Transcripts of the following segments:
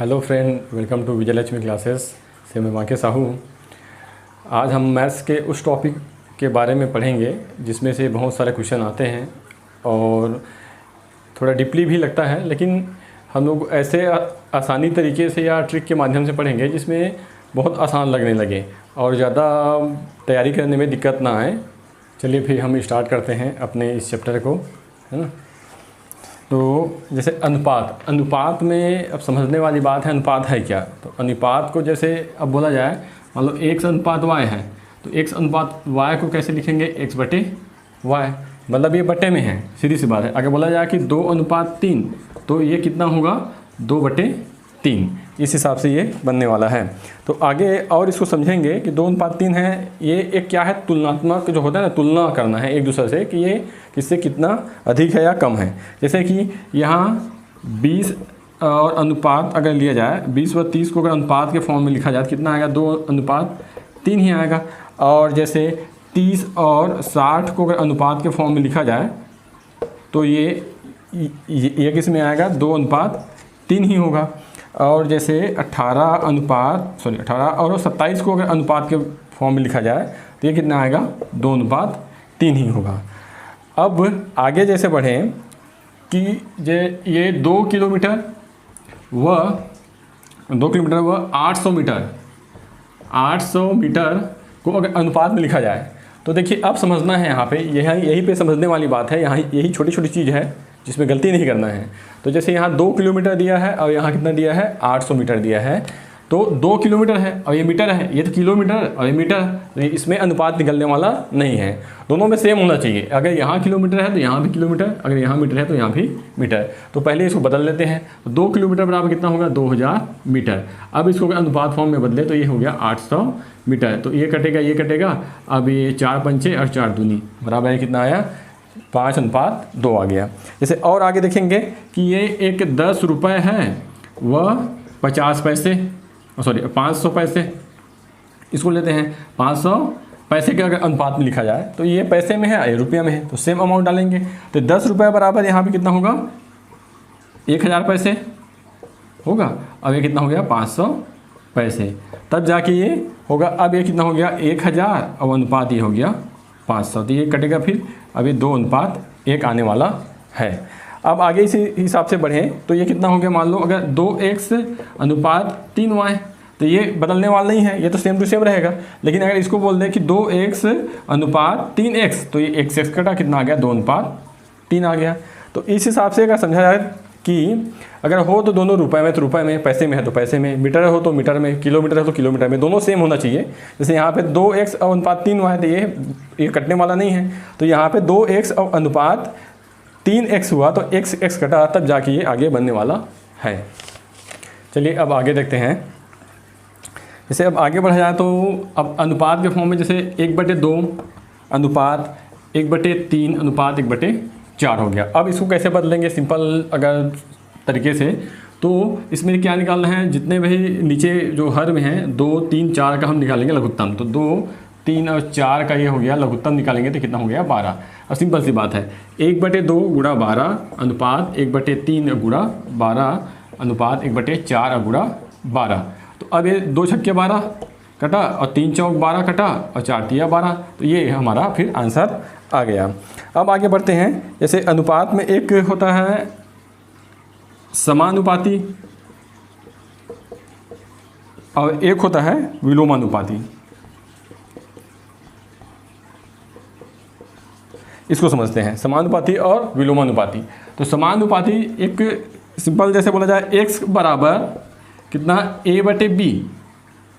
Hello friend, welcome to Vijayalakshmi classes से मैं वाके साहू हूँ। आज हम मैथ्स के उस टॉपिक के बारे में पढ़ेंगे जिसमें से बहुत सारे क्वेश्चन आते हैं और थोड़ा डीपली भी लगता है, लेकिन हम लोग ऐसे आसानी तरीके से या ट्रिक के माध्यम से पढ़ेंगे जिसमें बहुत आसान लगने लगे और ज़्यादा तैयारी करने में दिक्कत ना आए। चलिए फिर हम स्टार्ट करते हैं अपने इस चैप्टर को, है ना। तो जैसे अनुपात में अब समझने वाली बात है, अनुपात है क्या। तो अनुपात को जैसे अब बोला जाए, मान लो x अनुपात y है, तो x अनुपात y को कैसे लिखेंगे, x बटे y, मतलब ये बटे में है, सीधी सी बात है। अगर बोला जाए कि 2 अनुपात 3, तो ये कितना होगा, 2 बटे 3, इस हिसाब से ये बनने वाला है। तो आगे और इसको समझेंगे कि 2 अनुपात 3 है, ये एक क्या है, तुलनात्मक जो होता है ना, तुलना करना है एक दूसरे से कि ये किससे कितना अधिक है या कम है। जैसे कि यहाँ 20 और अनुपात अगर लिया जाए, 20 व 30 को अगर अनुपात के फॉर्म में लिखा जाए तो कितना आएगा, 2 अनुपात 3 ही आएगा। और जैसे 30 और 60 को अगर अनुपात के फॉर्म में लिखा जाए तो ये किस में आएगा, 2 अनुपात 3 ही होगा। और जैसे 18 और 27 को अगर अनुपात के फॉर्म में लिखा जाए तो ये कितना आएगा, 2 अनुपात 3 ही होगा। अब आगे जैसे बढ़ें कि ये 2 किलोमीटर व 800 मीटर को अगर अनुपात में लिखा जाए तो देखिए अब समझना है, यहाँ पे यहीं पे समझने वाली बात है। यहाँ यही छोटी छोटी चीज़ है जिसमें गलती नहीं करना है। तो जैसे यहाँ 2 किलोमीटर दिया है और यहाँ कितना दिया है, 800 मीटर दिया है। तो 2 किलोमीटर है और ये मीटर है, ये तो किलोमीटर और ये मीटर, तो इसमें अनुपात निकलने वाला नहीं है। दोनों में सेम होना चाहिए। अगर यहाँ किलोमीटर है तो यहाँ भी किलोमीटर, अगर यहाँ मीटर है तो यहाँ भी मीटर। तो पहले इसको बदल लेते हैं। तो 2 किलोमीटर बराबर कितना होगा, 2000 मीटर। अब इसको अनुपात फॉर्म में बदले तो ये हो गया 800 मीटर। तो ये कटेगा। अब ये 4 पंचे और 4 दूनी बराबर है कितना आया, 5 अनुपात 2 आ गया। जैसे और आगे देखेंगे कि ये एक 10 रुपये है वह 50 पैसे, 500 पैसे, इसको लेते हैं 500 पैसे के अगर अनुपात में लिखा जाए तो ये पैसे में है, ये रुपये में है, तो सेम अमाउंट डालेंगे। तो 10 रुपये बराबर यहाँ पे कितना होगा, 1000 पैसे होगा। अब ये कितना हो गया, 500 पैसे, तब जाके ये होगा। अब ये कितना हो गया, 1000 और अनुपात ये हो गया 500, तो ये कटेगा फिर। अब ये 2 अनुपात 1 आने वाला है। अब आगे इसी हिसाब से बढ़ें तो ये कितना हो गया, मान लो अगर 2x अनुपात 3y, तो ये बदलने वाला नहीं है, ये तो सेम टू सेम रहेगा। लेकिन अगर इसको बोल दें कि 2x अनुपात 3x, तो ये x कटा कितना आ गया, 2 अनुपात 3 आ गया। तो इस हिसाब से अगर समझा जाए कि अगर हो तो दोनों रुपए में तो रुपए में, पैसे में है तो पैसे में, मीटर हो तो मीटर में, किलोमीटर है तो किलोमीटर में, दोनों सेम होना चाहिए। जैसे यहाँ पे 2x और अनुपात 3y है, तो ये कटने वाला नहीं है। तो यहाँ पे 2x और अनुपात 3x हुआ तो x कटा, तब जाके ये आगे बनने वाला है। चलिए अब आगे देखते हैं। जैसे अब आगे बढ़ा जाए तो अब अनुपात के फॉर्म में जैसे 1/2 अनुपात 1/3 अनुपात 1/4 हो गया। अब इसको कैसे बदलेंगे, सिंपल अगर तरीके से, तो इसमें क्या निकालना है, जितने भी नीचे जो हर में हैं 2, 3, 4 का हम निकालेंगे लघुत्तम। तो 2, 3 और 4 का ये हो गया लघुत्तम, निकालेंगे तो कितना हो गया, 12। अब सिंपल सी बात है, 1/2 गुणा 12 अनुपात 1/3 गुणा 12 अनुपात 1/4 गुणा 12। तो अब ये 2 छक्के 12 कटा और 3 चौक 12 कटा और 4 तिया 12, तो ये हमारा फिर आंसर आ गया। अब आगे बढ़ते हैं। जैसे अनुपात में एक होता है समानुपाती और एक होता है विलोमानुपाती। इसको समझते हैं, समानुपाती और विलोमानुपाती। तो समानुपाती एक सिंपल जैसे बोला जाए, x बराबर कितना, a/b,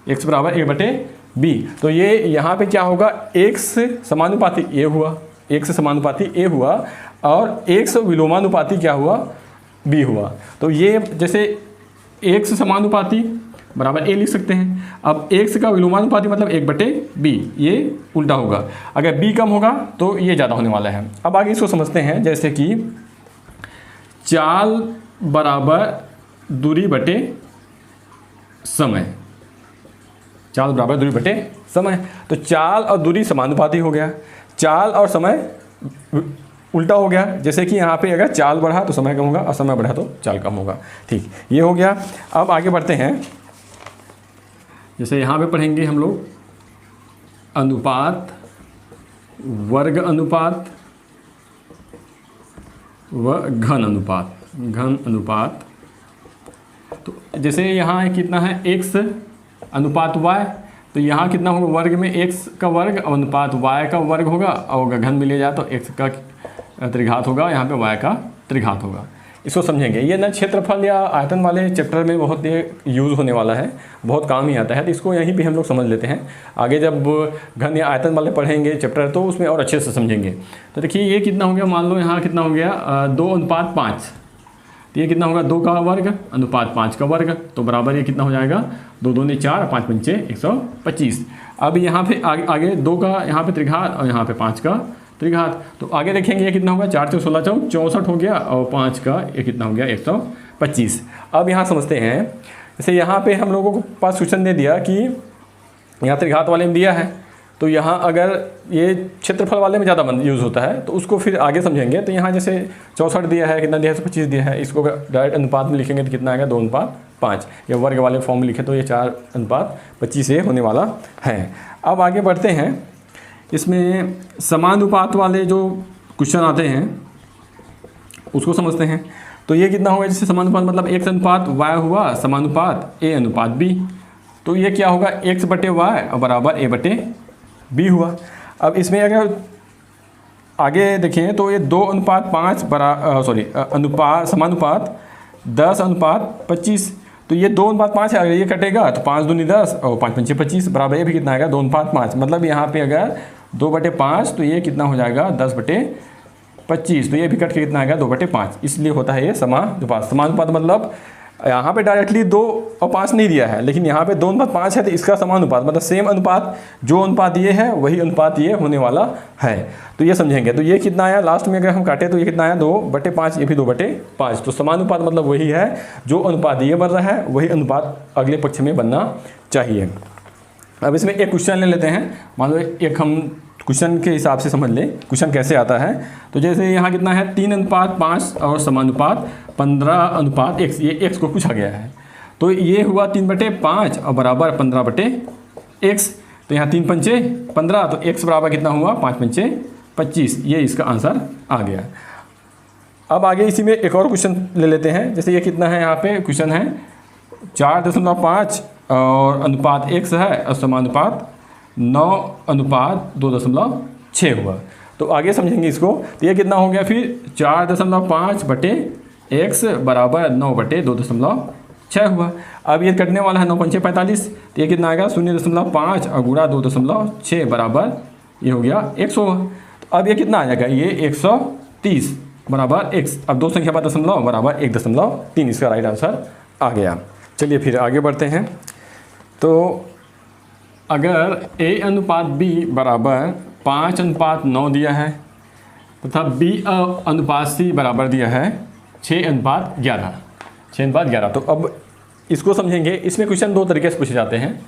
x बराबर a/b। तो ये यहाँ पे क्या होगा, x समानुपाती a हुआ, x समानुपाती a हुआ और x विलोमानुपाती क्या हुआ, b हुआ। तो ये जैसे x समानुपाती बराबर a लिख सकते हैं। अब x का विलोमानुपाती मतलब 1/b, ये उल्टा होगा। अगर b कम होगा तो ये ज़्यादा होने वाला है। अब आगे इसको समझते हैं। जैसे कि चाल बराबर दूरी बटे समय, चाल बराबर दूरी बटे समय। तो चाल और दूरी समानुपाती हो गया, चाल और समय उल्टा हो गया, जैसे कि यहाँ पे अगर चाल बढ़ा तो समय कम होगा और समय बढ़ा तो चाल कम होगा। ठीक, ये हो गया। अब आगे बढ़ते हैं, जैसे यहाँ पे पढ़ेंगे हम लोग अनुपात, वर्ग अनुपात व घन अनुपात। घन अनुपात, तो जैसे यहाँ कितना है x अनुपात y, तो यहाँ कितना होगा वर्ग में x का वर्ग अनुपात y का वर्ग होगा, और घन में ले जाए तो x का त्रिघात होगा, यहाँ पे y का त्रिघात होगा। इसको समझेंगे। ये ना क्षेत्रफल या आयतन वाले चैप्टर में बहुत यूज़ होने वाला है, बहुत काम ही आता है, तो इसको यहीं पे हम लोग समझ लेते हैं। आगे जब घन या आयतन वाले पढ़ेंगे चैप्टर तो उसमें और अच्छे से समझेंगे। तो देखिए ये कितना हो गया, मान लो यहाँ कितना हो गया 2:5, तो ये कितना होगा 2 का वर्ग अनुपात 5 का वर्ग, तो बराबर ये कितना हो जाएगा 2 दूनी 4, 5 पंचे 125। अब यहाँ पे आगे 2 का यहाँ पे त्रिघात और यहाँ पे 5 का त्रिघात, तो आगे देखेंगे ये कितना होगा 4 से 16 64 हो गया, और 5 का ये कितना हो गया 125। अब यहाँ समझते हैं, जैसे यहाँ पे हम लोगों को पास क्वेश्चन दे दिया कि यहाँ त्रिघात वाले में दिया है, तो यहाँ अगर ये क्षेत्रफल वाले में ज़्यादा यूज़ होता है तो उसको फिर आगे समझेंगे। तो यहाँ जैसे 64 दिया है, कितना दिया है 125 दिया है, इसको डायरेक्ट अनुपात में लिखेंगे तो कितना आएगा 2:5, या वर्ग वाले फॉर्म में लिखे तो ये 4:25 ये होने वाला है। अब आगे बढ़ते हैं, इसमें समानुपात वाले जो क्वेश्चन आते हैं उसको समझते हैं। तो ये कितना होगा, जैसे समानुपात मतलब x अनुपात y हुआ समानुपात a अनुपात b, तो ये क्या होगा x बटे y और बराबर a बटे b हुआ। अब इसमें अगर आगे देखें तो ये 2:5 अनुपात समानुपात 10:25, तो ये 2:5 है, अगर ये कटेगा तो 5 दूनी 10 और 5 पंचे 25, बराबर ये भी कितना आएगा 2:5। मतलब यहाँ पे अगर 2/5 तो ये कितना हो जाएगा 10/25, तो ये भी कट के कितना आएगा 2/5, इसलिए होता है ये समानुपात। समानुपात मतलब यहाँ पे डायरेक्टली 2 और 5 नहीं दिया है, लेकिन यहाँ पे 2:5 है तो इसका समानुपात मतलब सेम अनुपात, जो अनुपात ये है वही अनुपात ये होने वाला है। तो ये समझेंगे। तो ये कितना आया लास्ट में अगर हम काटे तो ये कितना आया 2/5, ये भी 2/5। तो समानुपात मतलब वही है, जो अनुपात ये बन रहा है वही अनुपात अगले पक्ष में बनना चाहिए। अब इसमें एक क्वेश्चन ले लेते हैं, मान लो एक हम क्वेश्चन के हिसाब से समझ लें क्वेश्चन कैसे आता है। तो जैसे यहाँ कितना है 3:5 और समानुपात 15:x, ये x को पूछा गया है। तो ये हुआ 3/5 और बराबर 15/x, तो यहाँ 3 पंचे 15, तो x बराबर कितना हुआ 5 पंचे 25, ये इसका आंसर आ गया। अब आगे इसी में एक और क्वेश्चन ले लेते हैं। जैसे ये कितना है, यहाँ पे क्वेश्चन है 4.5 और अनुपात x है और समानुपात 9:2.6 हुआ। तो आगे समझेंगे इसको। तो ये कितना हो गया फिर 4.5/x बराबर 9/2.6 हुआ। अब ये कटने वाला है 9 पंचे 45, तो ये कितना आएगा 0.5 और गुणा 2.6 बराबर ये हो गया 100 हुआ। तो अब ये कितना आ जाएगा, ये 130 बराबर x। अब दो संख्या बाद दशमलव बराबर 1.3, इसका राइट आंसर आ गया। चलिए फिर आगे बढ़ते हैं। तो अगर a अनुपात b बराबर 5:9 दिया है तथा b अनुपात c बराबर दिया है 6:11। तो अब इसको समझेंगे। इसमें क्वेश्चन दो तरीके से पूछे जाते हैं।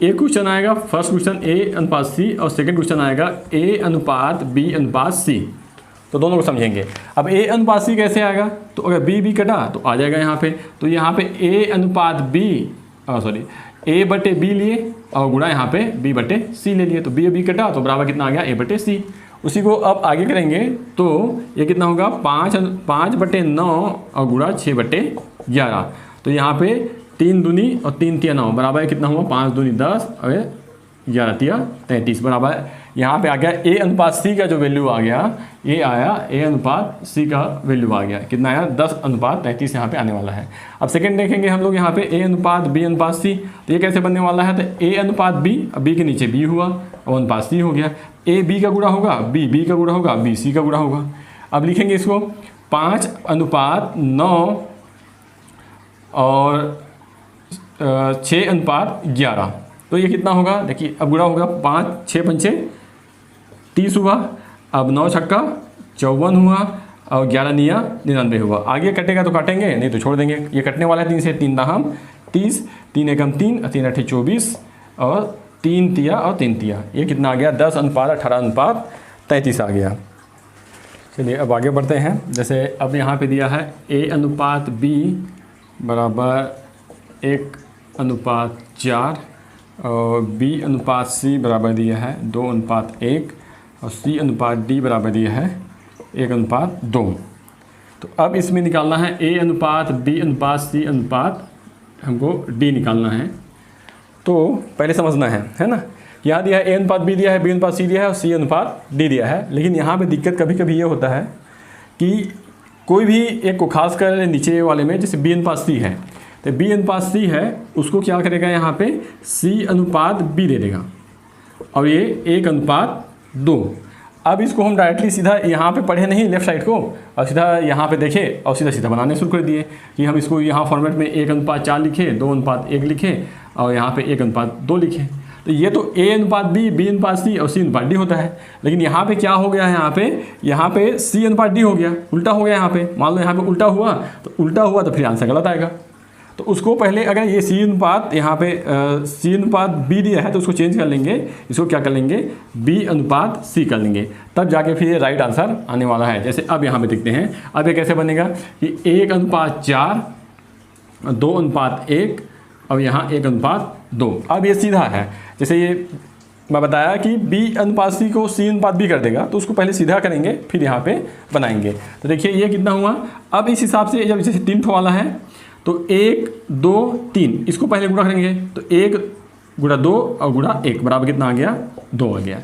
एक क्वेश्चन आएगा, फर्स्ट क्वेश्चन a अनुपात c, और सेकंड क्वेश्चन आएगा a अनुपात b अनुपात c। तो दोनों को समझेंगे। अब a अनुपात c कैसे आएगा, तो अगर b कटा तो आ जाएगा यहाँ पे। तो यहाँ पे a अनुपात b a बटे b लिए और गुणा यहाँ पे b बटे c ले लिए, तो b कटा तो बराबर कितना आ गया a बटे c। उसी को अब आगे करेंगे तो ये कितना होगा 5/9 और गुणा 6/11। तो यहाँ पे 3 दूनी और 3 तिया 9 बराबर कितना हुआ 5 दूनी 10 और 11 तिया 33 बराबर। यहाँ पे आ गया a अनुपात c का जो वैल्यू आ गया, ये आया a अनुपात c का वैल्यू आ गया, कितना आया 10:33 यहाँ पे आने वाला है। अब सेकंड देखेंगे हम लोग यहाँ पे a अनुपात b अनुपात c। तो ये कैसे बनने वाला है, तो a अनुपात b, अब b के नीचे b हुआ और अनुपात c हो गया। a b का गुणा होगा, b का गुणा होगा, b c का गुणा होगा। अब लिखेंगे इसको 5:9 और 6:11। तो ये कितना होगा, देखिए अब गुणा होगा 5 6 पंचे 30 हुआ, अब 9 छक्का 54 हुआ और 11 निया 99 हुआ। आगे कटेगा तो काटेंगे, नहीं तो छोड़ देंगे। ये कटने वाला है 3 से 3 दाहम 30, 3 एकम 3, 3 अठे 24 और 3 तिया और 3 तिया, ये कितना आ गया 10:18:33 आ गया। चलिए अब आगे बढ़ते हैं। जैसे अब यहाँ पे दिया है A अनुपात B बराबर 1:4 और B अनुपात C बराबर दिया है 2:1 और C अनुपात D बराबर दिया है 1:2। तो अब इसमें निकालना है A अनुपात B अनुपात C अनुपात हमको D निकालना है। तो पहले समझना है ना। यहाँ दिया है A अनुपात B दिया है, B अनुपात C दिया है और C अनुपात D दिया है। लेकिन यहाँ पे दिक्कत कभी कभी ये होता है कि कोई भी एक को खास कर नीचे वाले में जैसे B अनुपात C है, तो B अनुपात C है उसको क्या करेगा यहाँ पे C अनुपात B दे देगा और ये 1:2। अब इसको हम डायरेक्टली सीधा यहाँ पे पढ़े नहीं लेफ़्ट साइड को और सीधा यहाँ पे देखे और सीधा सीधा बनाने शुरू कर दिए कि हम इसको यहाँ फॉर्मेट में 1:4 लिखे, 2:1 लिखे और यहाँ पे 1:2 लिखे। तो ये तो A अनुपात B, B अनुपात C और C अनुपात D होता है। लेकिन यहाँ पे क्या हो गया है, यहाँ पे C अनुपात D हो गया, उल्टा हो गया यहाँ पे। मान लो यहाँ पे उल्टा हुआ तो फिर आंसर गलत आएगा। तो उसको पहले अगर ये C अनुपात यहाँ पे C अनुपात B दिया है तो उसको चेंज कर लेंगे, इसको क्या कर लेंगे B अनुपात C कर लेंगे, तब जाके फिर ये राइट आंसर आने वाला है। जैसे अब यहाँ पे देखते हैं, अब ये कैसे बनेगा कि 1:4 2:1 और यहाँ 1:2। अब ये सीधा है, जैसे ये मैं बताया कि B अनुपात C को C अनुपात B कर देगा, तो उसको पहले सीधा करेंगे फिर यहाँ पे बनाएंगे। तो देखिए ये कितना हुआ। अब इस हिसाब से जब जैसे 3 वाला है तो 1 2 3 इसको पहले गुणा करेंगे, तो 1 × 2 और गुणा 1 बराबर कितना आ गया 2 आ गया।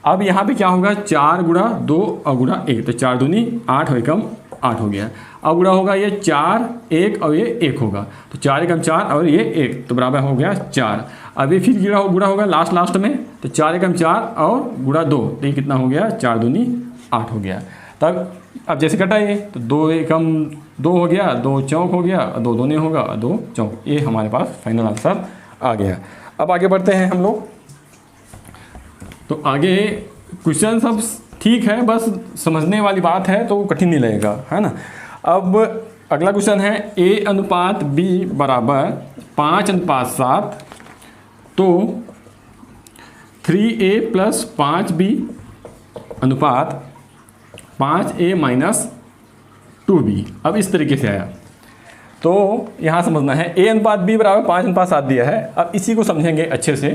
अब यहाँ पे क्या होगा 4 × 2 और गुणा 1, तो 4 दूनी 8 और 1 8 हो गया। अब गुणा होगा ये 4 1 और ये 1 होगा, तो 4 × 4 और ये 1 तो बराबर हो गया 4। अब ये फिर गुणा होगा लास्ट में, तो 4 × 4 और गुणा 2, तो ये कितना हो गया 4 दूनी 8 हो गया। तब अब जैसे कटा ये तो 2 1 2 हो गया, 2 चौक हो गया, 2 दूनी होगा, 2 चौक, ये हमारे पास फाइनल आंसर आ गया। अब आगे बढ़ते हैं हम लोग। तो आगे क्वेश्चन सब ठीक है, बस समझने वाली बात है तो कठिन नहीं लगेगा, है ना। अब अगला क्वेश्चन है A अनुपात B बराबर 5:7, तो 3A + 5B अनुपात 5A - 2B। अब इस तरीके से आया तो यहाँ समझना है A अनुपात B बराबर 5:7 दिया है। अब इसी को समझेंगे अच्छे से,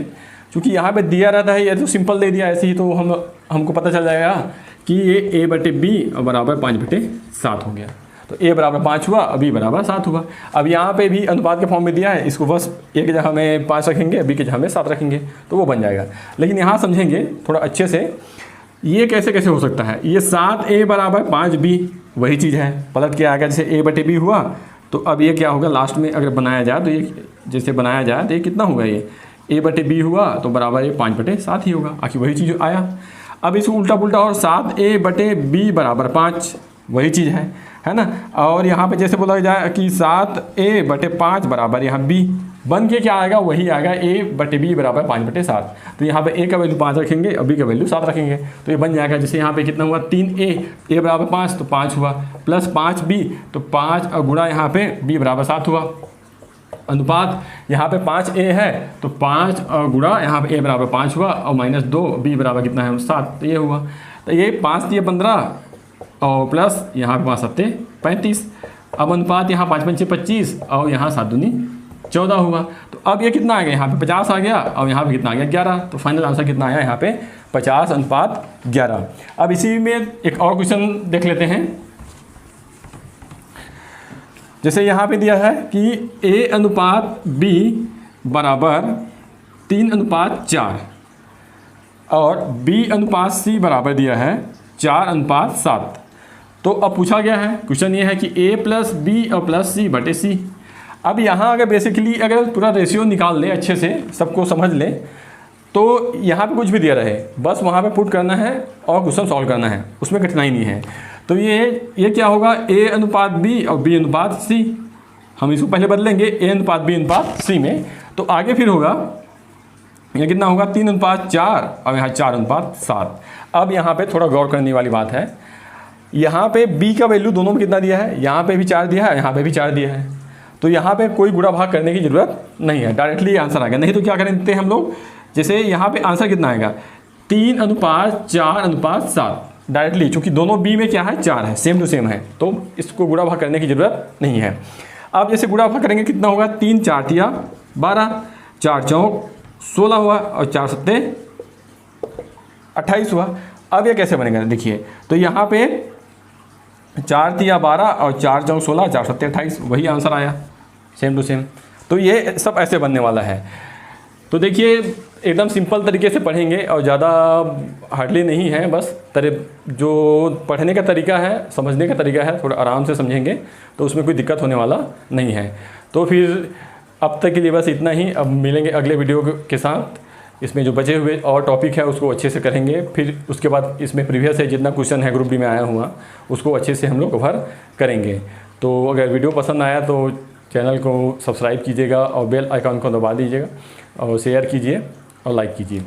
क्योंकि यहाँ पे दिया रहता है, ये तो सिंपल दे दिया ऐसे ही, तो हमको पता चल जाएगा कि ये A/B बराबर 5/7 हो गया। तो A बराबर 5 हुआ, B बराबर 7 हुआ। अब यहाँ पे भी अनुपात के फॉर्म में दिया है, इसको बस A की जगह में 5 रखेंगे, B की जगह में 7 रखेंगे तो वो बन जाएगा। लेकिन यहाँ समझेंगे थोड़ा अच्छे से, ये कैसे कैसे हो सकता है। ये 7A बराबर 5B वही चीज़ है, पलट के आ गया, जैसे A/B हुआ तो अब ये क्या होगा लास्ट में अगर बनाया जाए तो ये जैसे बनाया जाए तो ये कितना होगा, ये A/B हुआ तो बराबर ये 5/7 ही होगा, आखिर वही चीज़ आया। अब इसको उल्टा पुल्टा और 7A/B बराबर 5 वही चीज़ है ना। और यहाँ पे जैसे बोला जाए कि 7A/5 बराबर यहाँ B बन के क्या आएगा, वही आएगा A/B बराबर 5/7। तो यहाँ पे A का वैल्यू 5 रखेंगे और B का वैल्यू 7 रखेंगे तो ये बन जाएगा। जैसे यहाँ पे कितना हुआ 3A बराबर 5 तो 5 हुआ, प्लस 5B तो 5 और गुणा यहाँ पे B बराबर 7 हुआ। अनुपात यहाँ पे 5A है तो 5 और गुणा यहाँ पे A बराबर 5 हुआ और -2 B बराबर कितना है 7, तो ये हुआ। तो ये 5 × 15 और प्लस यहाँ पे 5 × 7 35। अब अनुपात यहाँ 5 × 5 = 25 और यहाँ 7 दूनी 14 हुआ। तो अब ये कितना आ गया, यहाँ पे 50 आ गया और यहाँ पे कितना आ गया 11। तो फाइनल आंसर कितना आया यहाँ पे 50:11। अब इसी में एक और क्वेश्चन देख लेते हैं। जैसे यहाँ पे दिया है कि A अनुपात B बराबर 3:4 और B अनुपात C बराबर दिया है 4:7। तो अब पूछा गया है, क्वेश्चन ये है कि A + B और प्लस C/C। अब यहाँ अगर बेसिकली अगर पूरा रेशियो निकाल ले अच्छे से, सबको समझ ले, तो यहाँ पे कुछ भी दिया रहे बस वहाँ पे पुट करना है और क्वेश्चन सॉल्व करना है, उसमें कठिनाई नहीं है। तो ये क्या होगा A अनुपात B और B अनुपात C। हम इसको पहले बदलेंगे A अनुपात B अनुपात C में, तो आगे फिर होगा ये कितना होगा 3:4 और यहाँ 4:7। अब यहाँ पे थोड़ा गौर करने वाली बात है, यहाँ पे B का वैल्यू दोनों में कितना दिया है, यहाँ पे भी 4 दिया है, यहाँ पे भी 4 दिया है। तो यहाँ पे कोई गुणा भाग करने की ज़रूरत नहीं है, डायरेक्टली आंसर आ गया। नहीं तो क्या करेंगे हम लोग, जैसे यहाँ पे आंसर कितना आएगा 3:4:7। डायरेक्टली, चूँकि दोनों बी में क्या है 4 है, सेम टू सेम है, तो इसको गुणा भाग करने की ज़रूरत नहीं है। अब जैसे गुणा भाग करेंगे कितना होगा, 3 4 तिया 12, 4 चौक 16 हुआ और 4 सत्ते 28 हुआ। अब ये कैसे बनेगा देखिए, तो यहाँ पे 4 तिया 12 और 4 चौक 16, 4 सत्ते 28, वही आंसर आया सेम टू सेम। तो ये सब ऐसे बनने वाला है। तो देखिए एकदम सिंपल तरीके से पढ़ेंगे और ज़्यादा हार्डली नहीं है, बस जो पढ़ने का तरीका है, समझने का तरीका है, थोड़ा आराम से समझेंगे तो उसमें कोई दिक्कत होने वाला नहीं है। तो फिर अब तक के लिए बस इतना ही। अब मिलेंगे अगले वीडियो के साथ। इसमें जो बचे हुए और टॉपिक है उसको अच्छे से करेंगे, फिर उसके बाद इसमें प्रीवियस है जितना क्वेश्चन है ग्रुप डी में आया हुआ उसको अच्छे से हम लोग कवर करेंगे। तो अगर वीडियो पसंद आया तो चैनल को सब्सक्राइब कीजिएगा और बेल आइकन को दबा दीजिएगा और शेयर कीजिए और लाइक कीजिए।